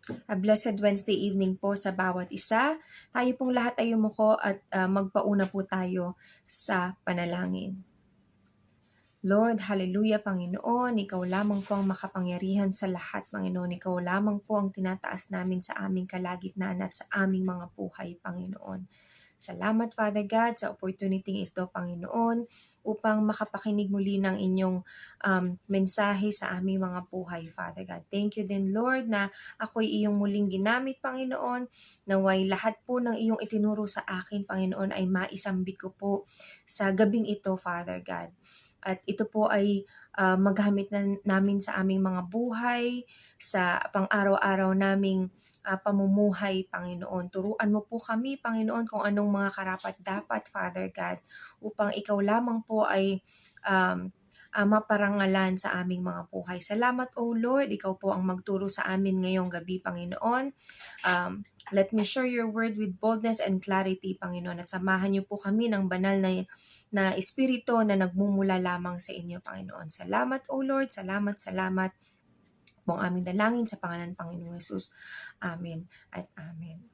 A blessed Wednesday evening po sa bawat isa. Tayo pong lahat ay yumuko at magpauna po tayo sa panalangin. Lord, hallelujah, Panginoon. Ikaw lamang po ang makapangyarihan sa lahat, Panginoon. Ikaw lamang po ang tinataas namin sa aming kalagitnaan at sa aming mga buhay, Panginoon. Salamat, Father God, sa opportunity ito, Panginoon, upang makapakinig muli ng inyong mensahe sa aming mga buhay, Father God. Thank you din, Lord, na ako'y iyong muling ginamit, Panginoon. Naway lahat po ng iyong itinuro sa akin, Panginoon, ay maisambit ko po sa gabing ito, Father God. At ito po ay magamit namin sa aming mga buhay, sa pang-araw-araw naming pamumuhay, Panginoon. Turuan mo po kami, Panginoon, kung anong mga karapat-dapat, Father God, upang ikaw lamang po ay maparangalan sa aming mga buhay. Salamat, O Lord. Ikaw po ang magturo sa amin ngayong gabi, Panginoon. Let me share your word with boldness and clarity, Panginoon. At samahan niyo po kami ng banal na espiritu na nagmumula lamang sa inyo, Panginoon. Salamat, O Lord. Salamat, salamat po ang aming dalangin sa pangalan ng Panginoong Yesus. Amen at amen.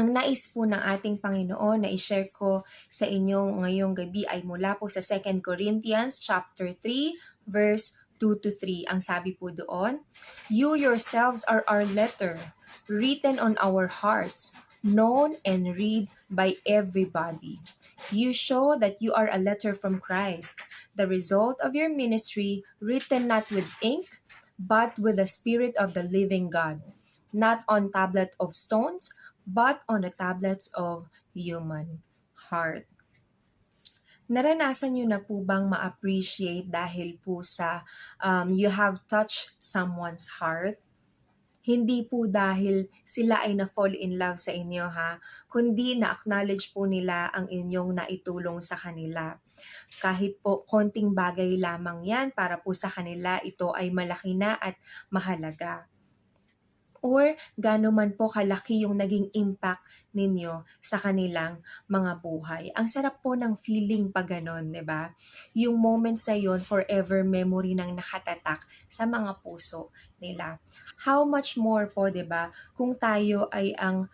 Ang nais po ng ating Panginoon na i-share ko sa inyo ngayong gabi ay mula po sa 2 Corinthians chapter 3 verse 2 to 3. Ang sabi po doon, "You yourselves are our letter, written on our hearts, known and read by everybody. You show that you are a letter from Christ, the result of your ministry, written not with ink, but with the Spirit of the living God, not on tablet of stones, but on the tablets of human heart." Naranasan nyo na po bang ma-appreciate dahil po sa you have touched someone's heart? Hindi po dahil sila ay na-fall in love sa inyo kundi na-acknowledge po nila ang inyong naitulong sa kanila. Kahit po konting bagay lamang yan, para po sa kanila ito ay malaki na at mahalaga. Or gaano man po kalaki yung naging impact ninyo sa kanilang mga buhay. Ang sarap po ng feeling pag ganon, di ba? Yung moments na yun, forever memory nang nakatatak sa mga puso nila. How much more po, di ba, kung tayo ay ang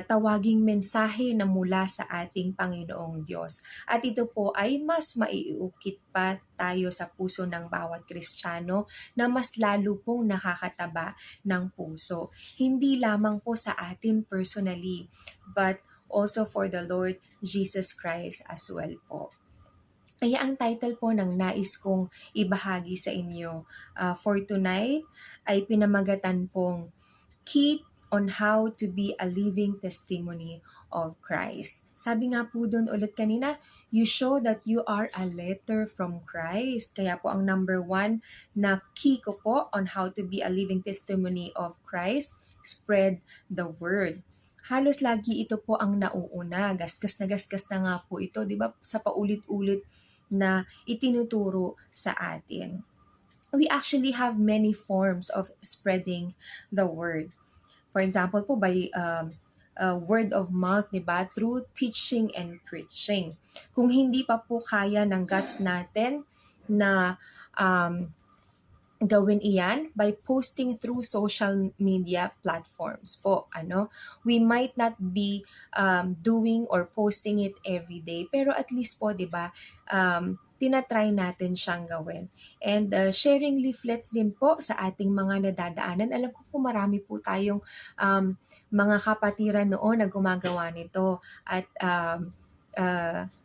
tawaging mensahe na mula sa ating Panginoong Diyos. At ito po ay mas maiukit pa tayo sa puso ng bawat Kristiyano na mas lalo pong nakakataba ng puso. Hindi lamang po sa atin personally, but also for the Lord Jesus Christ as well po. Kaya ang title po ng nais kong ibahagi sa inyo for tonight ay pinamagatan pong Key on How to be a Living Testimony of Christ. Sabi nga po doon ulit kanina, you show that you are a letter from Christ. Kaya po ang number 1 na key ko po on how to be a living testimony of Christ, spread the word. Halos lagi ito po ang nauuna. Gasgas na nga po ito, di ba? Sa paulit-ulit na itinuturo sa atin. We actually have many forms of spreading the word. For example po, by word of mouth, diba? Through teaching and preaching. Kung hindi pa po kaya ng guts natin na gawin iyan by posting through social media platforms po. We might not be doing or posting it every day, pero at least po, diba, tinatry natin siyang gawin. And sharing leaflets din po sa ating mga nadadaanan. Alam ko po marami po tayong mga kapatiran noon na gumagawa nito. At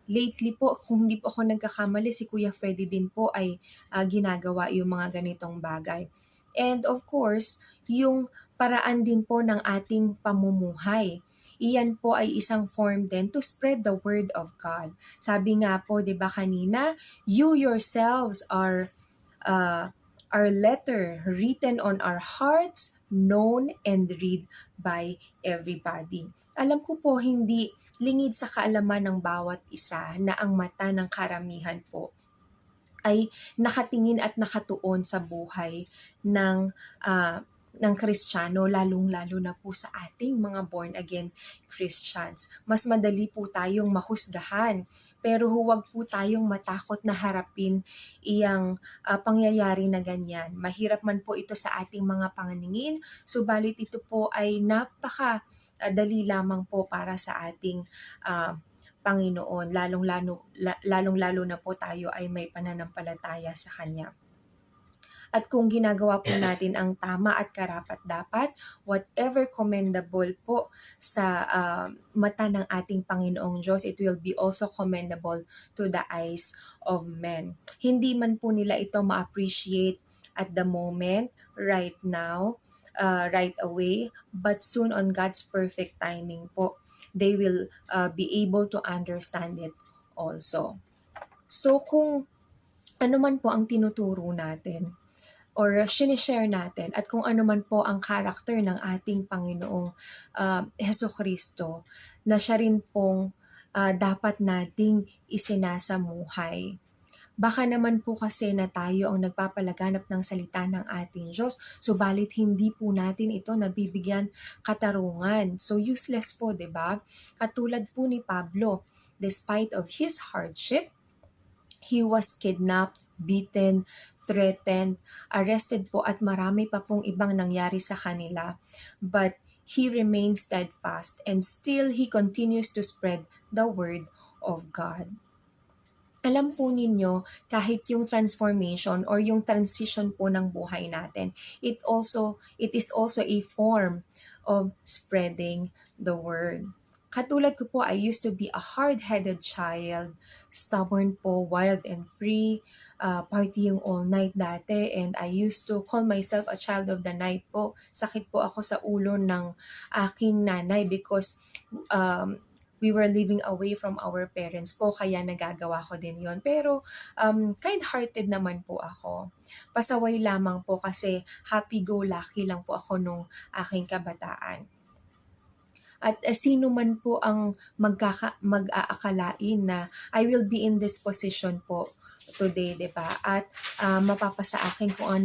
lately po, kung hindi po ako nagkakamali, si Kuya Freddy din po ay ginagawa yung mga ganitong bagay. And of course, yung paraan din po ng ating pamumuhay. Iyan po ay isang form din to spread the word of God. Sabi nga po, 'di ba kanina, you yourselves are our letter written on our hearts, known and read by everybody. Alam ko po hindi lingid sa kaalaman ng bawat isa na ang mata ng karamihan po ay nakatingin at nakatuon sa buhay ng ng Kristiyano, lalong-lalo na po sa ating mga born-again Christians. Mas madali po tayong mahusgahan, pero huwag po tayong matakot na harapin iyang pangyayari na ganyan. Mahirap man po ito sa ating mga panganingin, subalit ito po ay dali lamang po para sa ating Panginoon, lalong-lalo na po tayo ay may pananampalataya sa Kanya. At kung ginagawa po natin ang tama at karapat-dapat, whatever commendable po sa mata ng ating Panginoong Diyos, it will be also commendable to the eyes of men. Hindi man po nila ito ma-appreciate at the moment, right now, right away, but soon on God's perfect timing po, they will be able to understand it also. So kung ano man po ang tinuturo natin, or sinishare natin at kung ano man po ang karakter ng ating Panginoong Hesukristo na siya rin pong dapat nating isinasamuhay. Baka naman po kasi na tayo ang nagpapalaganap ng salita ng ating Diyos, subalit hindi po natin ito nabibigyan katarungan. So useless po, 'di ba? Katulad po ni Pablo, despite of his hardship, he was kidnapped, beaten, threatened, arrested po at marami pa pong ibang nangyari sa kanila. But he remains steadfast and still he continues to spread the word of God. Alam po ninyo, kahit yung transformation or yung transition po ng buhay natin, it is also a form of spreading the word. Katulad ko po, I used to be a hard-headed child, stubborn po, wild and free, partying all night dati, and I used to call myself a child of the night po. Sakit po ako sa ulo ng aking nanay because we were living away from our parents po, kaya nagagawa ko din yon. Pero kind-hearted naman po ako. Pasaway lamang po kasi happy-go-lucky lang po ako nung aking kabataan. At sino man po ang mag-aakalain na I will be in this position po today, 'di ba? At napasa akin kung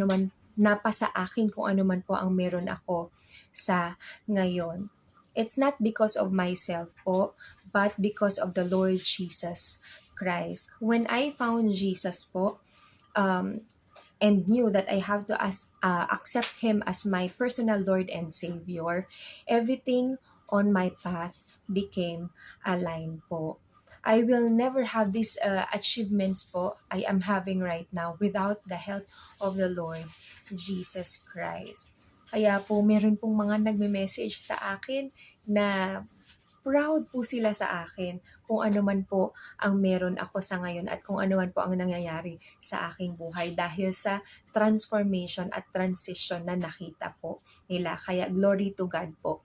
ano man po ang meron ako sa ngayon. It's not because of myself po, but because of the Lord Jesus Christ. When I found Jesus po, and knew that I have to accept Him as my personal Lord and Savior, everything on my path became aligned po. I will never have these achievements po I am having right now without the help of the Lord Jesus Christ. Kaya po meron pong mga nagme-message sa akin na proud po sila sa akin kung ano man po ang meron ako sa ngayon at kung ano man po ang nangyayari sa aking buhay dahil sa transformation at transition na nakita po nila. Kaya glory to God po.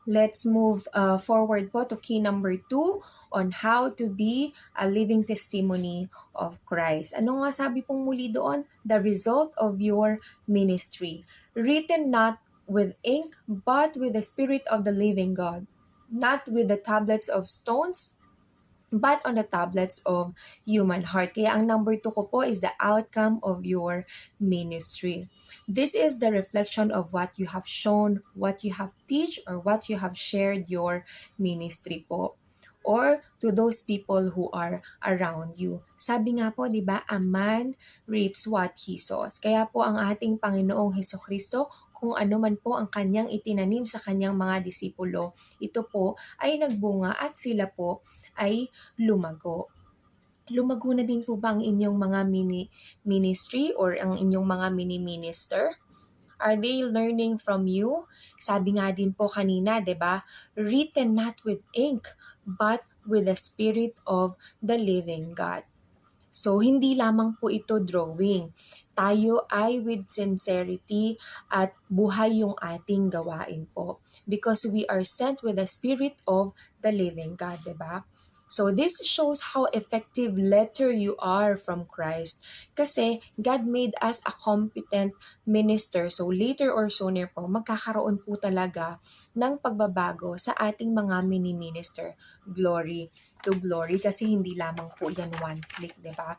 Let's move forward po to key number 2 on how to be a living testimony of Christ. Ano nga sabi pong muli doon? The result of your ministry. Written not with ink, but with the Spirit of the living God. Not with the tablets of stones, but on the tablets of human heart. Kaya ang number 2 ko po is the outcome of your ministry. This is the reflection of what you have shown, what you have teach, or what you have shared your ministry po. Or to those people who are around you. Sabi nga po, di ba, a man reaps what he sows. Kaya po ang ating Panginoong Hesukristo, kung ano man po ang kanyang itinanim sa kanyang mga disipulo, ito po ay nagbunga at sila po ay lumago. Lumago na din po ba ang inyong mga ministry or ang inyong mga mini-minister? Are they learning from you? Sabi nga din po kanina, 'di ba? Written not with ink, but with the Spirit of the living God. So, hindi lamang po ito drawing. Tayo ay with sincerity at buhay yung ating gawain po. Because we are sent with the Spirit of the living God, 'di ba? So this shows how effective letter you are from Christ. Kasi God made us a competent minister. So later or sooner po, magkakaroon po talaga ng pagbabago sa ating mga mini-minister. Glory to glory. Kasi hindi lamang po yan one click, di ba?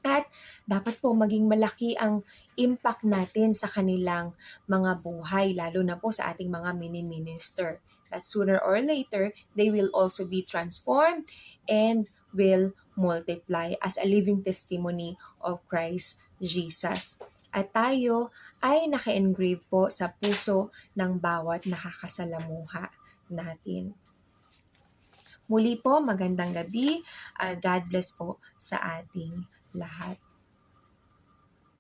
At dapat po maging malaki ang impact natin sa kanilang mga buhay, lalo na po sa ating mga mini-minister. That sooner or later, they will also be transformed and will multiply as a living testimony of Christ Jesus. At tayo ay naka-engrave po sa puso ng bawat nakakasalamuha natin. Muli po, magandang gabi. God bless po sa ating lahat.